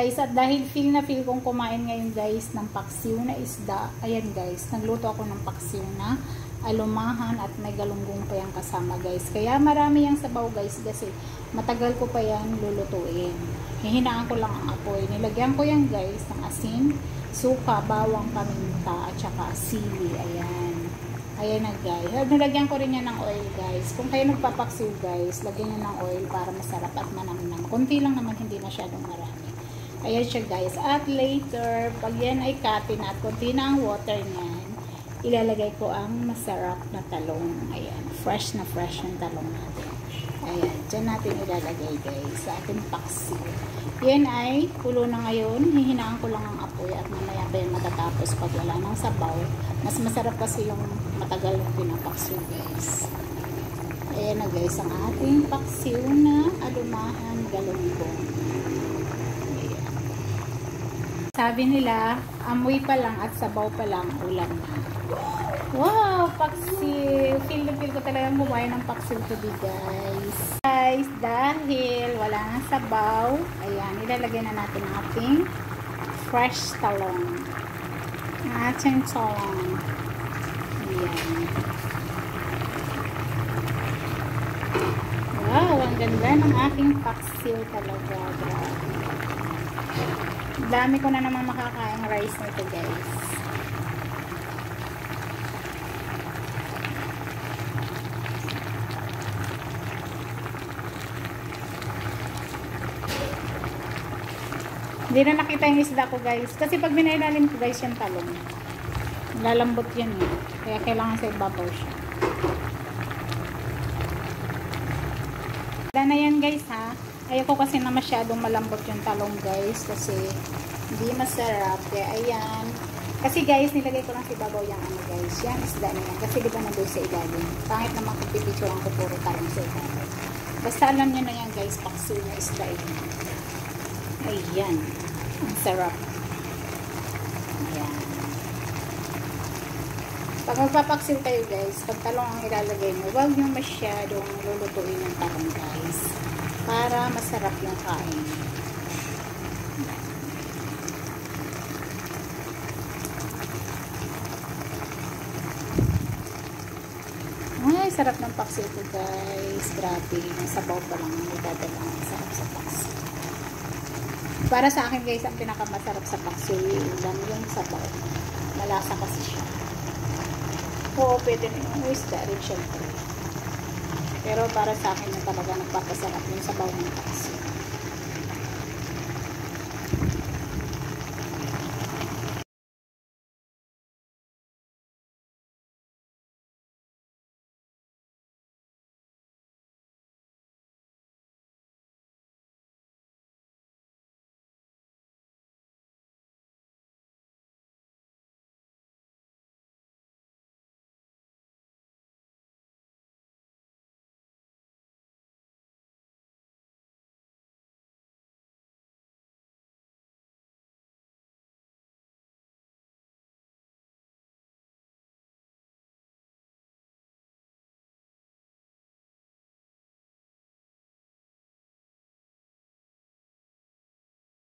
Guys, at dahil feel na feel kong kumain ngayon guys ng paksiw na isda, ayan guys, nagluto ako ng paksiw na alumahan at may galunggong pa yung kasama guys. Kaya marami yung sabaw guys kasi matagal ko pa yan lulutuin. Hihinaan ko lang ang apoy. Nilagyan ko yan guys ng asin, suka, bawang, paminta at saka sili. Ayan. Ayan na guys. Nilagyan ko rin yan ng oil guys. Kung kayo nagpapaksiw guys, lagyan nyo ng oil para masarap at manamnam. Kunti lang naman, hindi masyadong marami. Ayan siya guys. At later, pag yan ay katin at konti na ang water niyan, ilalagay ko ang masarap na talong. Ayan. Fresh na fresh yung talong natin. Ayan. Diyan natin ilalagay guys sa ating paksiw. Yan ay kulo na ngayon. Hihinaan ko lang ang apoy at mamaya pa yan matatapos pag wala ng sabaw. Mas masarap kasi yung matagal yung pinapaksiw guys. Ayan na guys ang ating paksiw na alumahan galunggong. Sabi nila, amoy pa lang at sabaw pa lang ulam na. Wow, paksiw! Feel na feel ko talagang bumayo ng paksiw today guys. Guys, dahil wala nang sabaw, ayan, ilalagay na natin ang ating fresh talong. Ating talong. Ayan. Wow, ang ganda ng aking paksiw talaga. Grabe. Dami ko na naman makakaing rice nito guys. Hindi na nakita yung isda ko guys. Kasi pag binailalim ko guys yung talong, lalambot yan eh. Kaya kailangan sa ibabaw siya. Wala na yan guys ha. Ayoko kasi na masyadong malambot yung talong guys kasi hindi masarap. Kaya ayan. Kasi guys, nilagay ko lang sa ibabaw yung ano guys. Yan isda na yan. Kasi diba nandun sa ilalim. Pangit naman kung pipicturean ko puro talong sa ibabaw. Basta alam nyo na yan guys, paksiw na isda yun. Ayan. Ang sarap. Ayan. Pag magpapaksiw kayo guys, pag talong ang ilalagay mo, huwag nyo masyadong lulutuin yung talong guys. Para masarap yung kain. Ay, sarap ng paksiw ito guys. Grabe. Ang sabaw pa lang ang idadala. Sarap sa paksiw. Para sa akin guys, ang pinakamasarap sa paksiw yung sabaw. Malasa kasi siya. Oo, pwede na yung isda rin syempre. Pero para sa akin yung talaga nagpapasarap yung sabaw ng paksiw.